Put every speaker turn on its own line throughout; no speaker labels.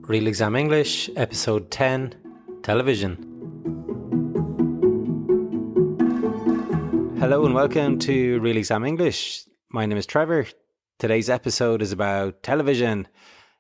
Real Exam English, Episode 10, Television. Hello and welcome to Real Exam English. My name is Trevor. Today's episode is about television.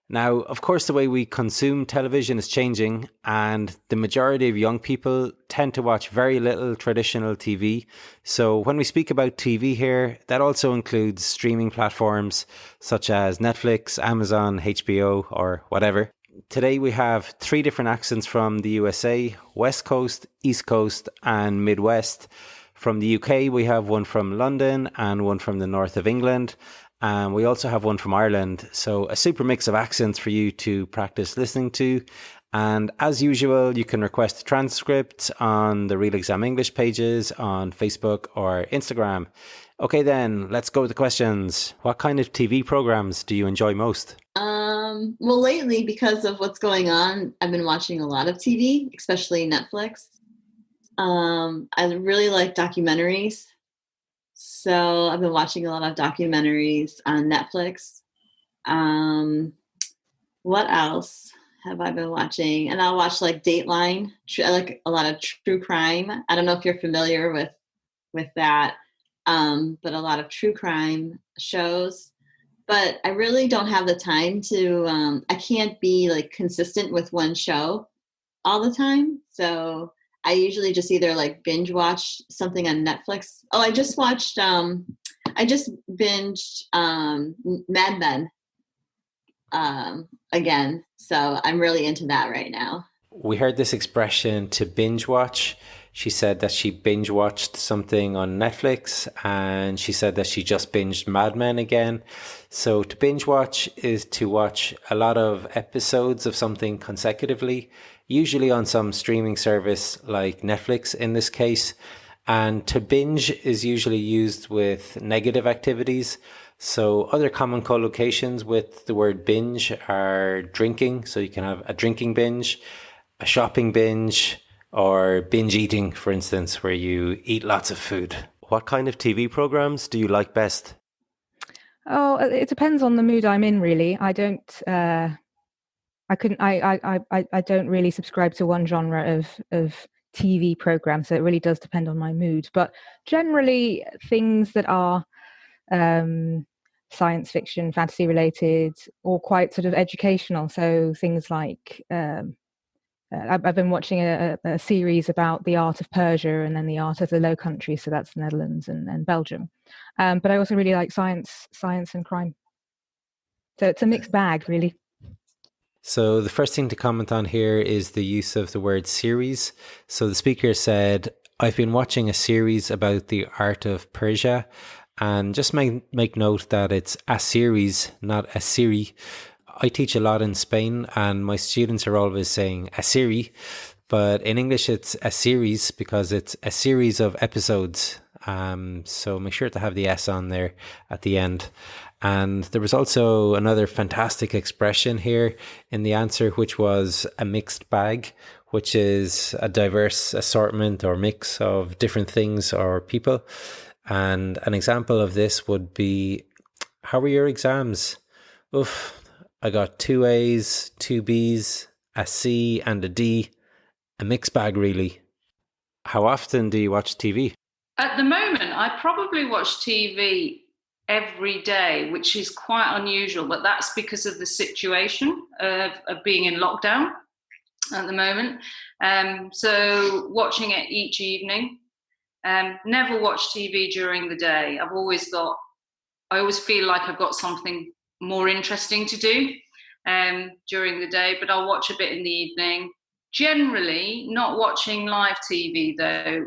Now, of course, the way we consume television is changing, and the majority of young people tend to watch very little traditional TV. So when we speak about TV here, that also includes streaming platforms such as Netflix, Amazon, HBO, or whatever. Today we have 3 different accents from the USA: West Coast, East Coast, and Midwest. From the UK, we have one from London and one from the north of England. And we also have one from Ireland. So a super mix of accents for you to practice listening to. And as usual, you can request a transcript on the Real Exam English pages on Facebook or Instagram. Okay, then let's go with the questions. What kind of TV programs do you enjoy most?
Well, lately, because of what's going on, I've been watching a lot of TV, especially Netflix. I really like documentaries. So I've been watching a lot of documentaries on Netflix. What else have I been watching? And I'll watch like Dateline. I like a lot of true crime. I don't know if you're familiar with that, but a lot of true crime shows. But I really don't have the time to. I can't be like consistent with one show all the time. So I usually just either like binge watch something on Netflix. Oh, I just binged Mad Men again. So I'm really into that right now.
We heard this expression, to binge watch. She said that she binge watched something on Netflix, and she said that she just binged Mad Men again. So to binge watch is to watch a lot of episodes of something consecutively, usually on some streaming service like Netflix in this case. And to binge is usually used with negative activities. So other common collocations with the word binge are drinking. So you can have a drinking binge, a shopping binge, or binge eating, for instance, where you eat lots of food. What kind of TV programs do you like best?
Oh, it depends on the mood I'm in, really. I don't really subscribe to one genre of TV program, so it really does depend on my mood. But generally, things that are science fiction, fantasy related, or quite sort of educational. So things like I've been watching a series about the art of Persia and then the art of the Low Countries, so that's the Netherlands and Belgium. But I also really like science and crime. So it's a mixed bag, really.
So the first thing to comment on here is the use of the word series. So the speaker said, I've been watching a series about the art of Persia, and just make note that it's a series, not a series. I teach a lot in Spain and my students are always saying a series, but in English it's a series because it's a series of episodes. So make sure to have the S on there at the end. And there was also another fantastic expression here in the answer, which was a mixed bag, which is a diverse assortment or mix of different things or people. And an example of this would be, how were your exams? Oof, I got 2 A's, 2 B's, a C and a D. A mixed bag, really. How often do you watch TV?
At the moment, I probably watch TV every day, which is quite unusual, but that's because of the situation of being in lockdown at the moment. So watching it each evening. Never watch TV during the day. I always feel like I've got something more interesting to do during the day, but I'll watch a bit in the evening. Generally not watching live TV though,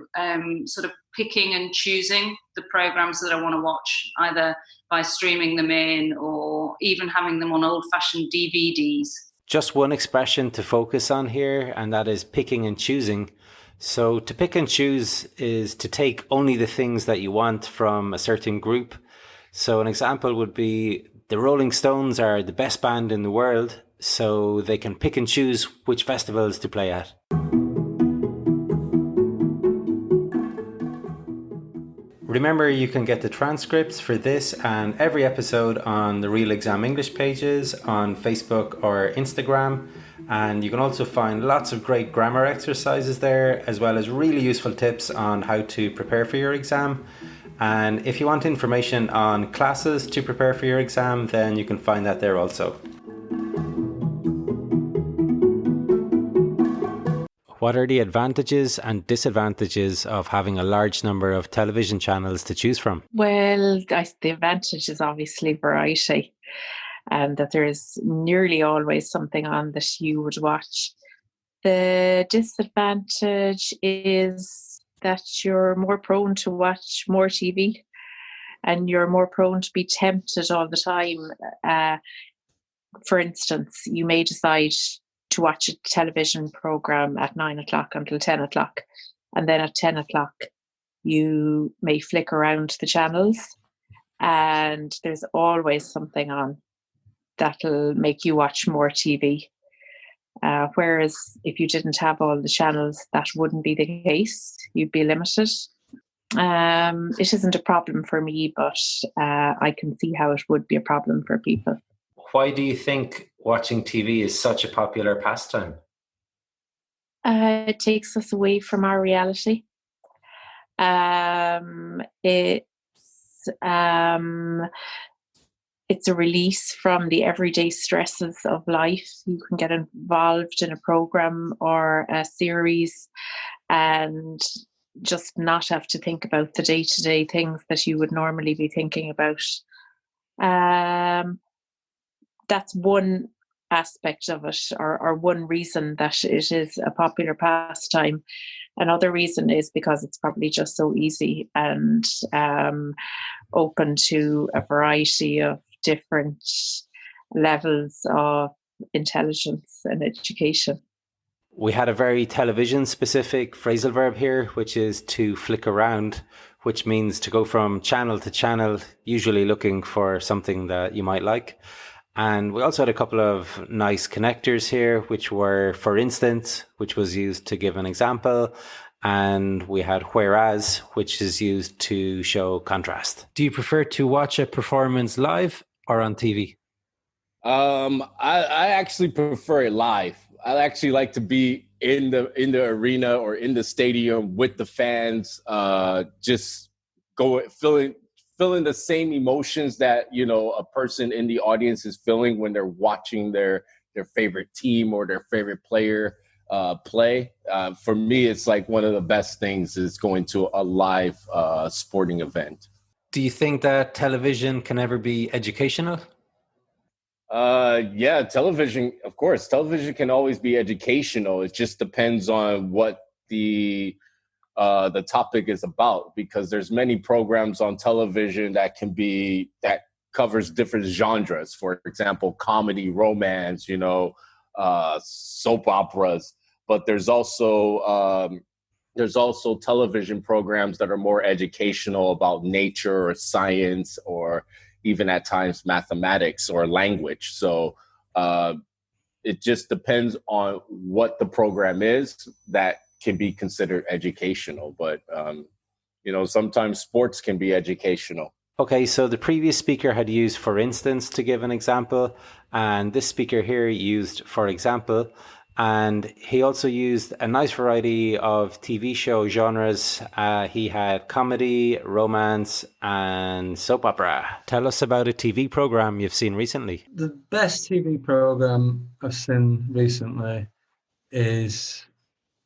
sort of picking and choosing the programs that I want to watch, either by streaming them in or even having them on old-fashioned DVDs.
Just one expression to focus on here, and that is picking and choosing. So to pick and choose is to take only the things that you want from a certain group. So an example would be the Rolling Stones are the best band in the world, so they can pick and choose which festivals to play at. Remember, you can get the transcripts for this and every episode on the Real Exam English pages on Facebook or Instagram. And you can also find lots of great grammar exercises there, as well as really useful tips on how to prepare for your exam. And if you want information on classes to prepare for your exam, then you can find that there also. What are the advantages and disadvantages of having a large number of television channels to choose from?
Well, the advantage is obviously variety, and that there is nearly always something on that you would watch. The disadvantage is that you're more prone to watch more TV, and you're more prone to be tempted all the time. For instance, you may decide to watch a television program at 9 o'clock until 10 o'clock. And then at 10 o'clock, you may flick around the channels, and there's always something on that'll make you watch more TV. Whereas if you didn't have all the channels, that wouldn't be the case. You'd be limited. It isn't a problem for me, but I can see how it would be a problem for people.
Why do you think watching TV is such a popular pastime?
It takes us away from our reality. It's a release from the everyday stresses of life. You can get involved in a program or a series and just not have to think about the day-to-day things that you would normally be thinking about. That's one aspect of it, or one reason that it is a popular pastime. Another reason is because it's probably just so easy and open to a variety of different levels of intelligence and education.
We had a very television specific phrasal verb here, which is to flick around, which means to go from channel to channel, usually looking for something that you might like. And we also had a couple of nice connectors here, which were for instance, which was used to give an example. And we had whereas, which is used to show contrast. Do you prefer to watch a performance live or on TV?
I actually prefer it live. I actually like to be in the arena or in the stadium with the fans, just feeling the same emotions that, you know, a person in the audience is feeling when they're watching their favorite team or their favorite player play. For me, it's like one of the best things is going to a live sporting event.
Do you think that television can ever be educational?
Yeah, television, of course. Television can always be educational. It just depends on what the topic is about, because there's many programs on television that covers different genres. For example, comedy, romance, soap operas. But there's also television programs that are more educational about nature or science or even at times mathematics or language. So it just depends on what the program is that can be considered educational. But, sometimes sports can be educational.
Okay, so the previous speaker had used for instance to give an example, and this speaker here used for example. And he also used a nice variety of TV show genres. He had comedy, romance, and soap opera. Tell us about a TV program you've seen recently.
The best TV program I've seen recently is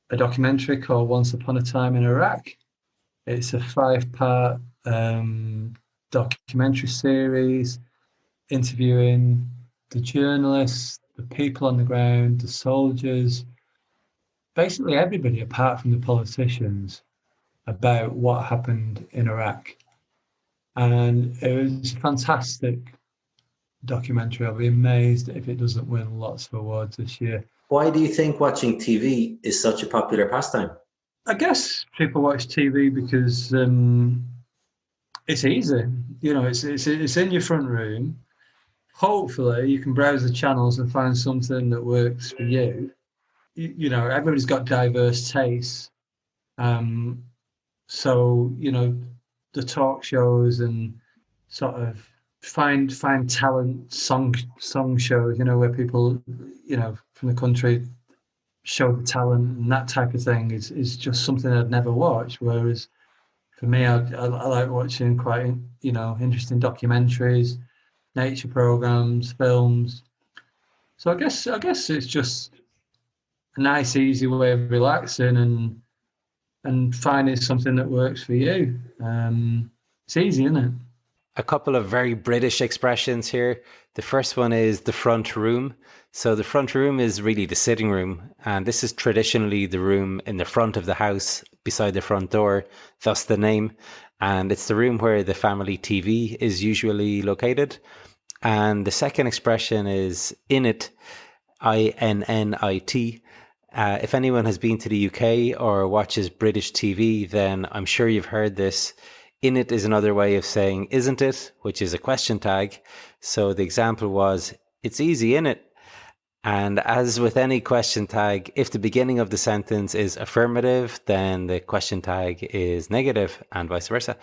a documentary called Once Upon a Time in Iraq. It's a 5-part documentary series interviewing the journalists, the people on the ground, the soldiers, basically everybody apart from the politicians, about what happened in Iraq. And it was a fantastic documentary. I'll be amazed if it doesn't win lots of awards this year.
Why do you think watching TV is such a popular pastime?
I guess people watch TV because it's easy. It's in your front room. Hopefully you can browse the channels and find something that works for you. Everybody's got diverse tastes. So, the talk shows and sort of find talent song shows, where people, from the country show the talent, and that type of thing is just something I'd never watched. Whereas for me, I like watching quite interesting documentaries, nature programs, films. So I guess it's just a nice, easy way of relaxing and finding something that works for you. It's easy, isn't it?
A couple of very British expressions here. The first one is the front room. So the front room is really the sitting room. And this is traditionally the room in the front of the house beside the front door, thus the name. And it's the room where the family TV is usually located. And the second expression is innit, INNIT. If anyone has been to the UK or watches British TV, then I'm sure you've heard this. Innit is another way of saying isn't it, which is a question tag. So the example was, it's easy, innit? And as with any question tag, if the beginning of the sentence is affirmative, then the question tag is negative and vice versa.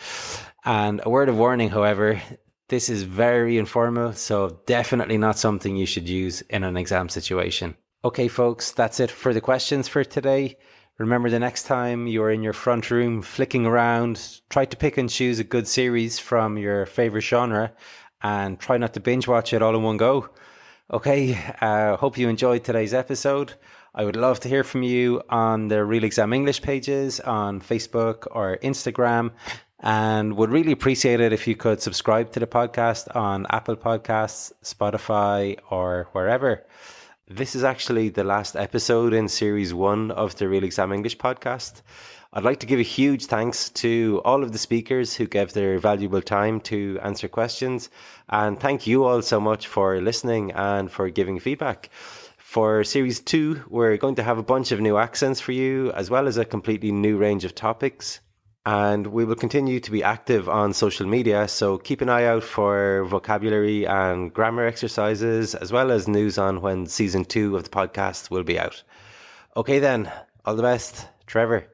And a word of warning, however, this is very informal, so definitely not something you should use in an exam situation. Okay, folks, that's it for the questions for today. Remember, the next time you're in your front room flicking around, try to pick and choose a good series from your favorite genre and try not to binge watch it all in one go. Okay, hope you enjoyed today's episode. I would love to hear from you on the Real Exam English pages on Facebook or Instagram, and would really appreciate it if you could subscribe to the podcast on Apple Podcasts, Spotify, or wherever. This is actually the last episode in Series 1 of the Real Exam English podcast. I'd like to give a huge thanks to all of the speakers who gave their valuable time to answer questions. And thank you all so much for listening and for giving feedback. For Series 2, we're going to have a bunch of new accents for you, as well as a completely new range of topics. And we will continue to be active on social media, so keep an eye out for vocabulary and grammar exercises, as well as news on when Season 2 of the podcast will be out. Okay then, all the best. Trevor.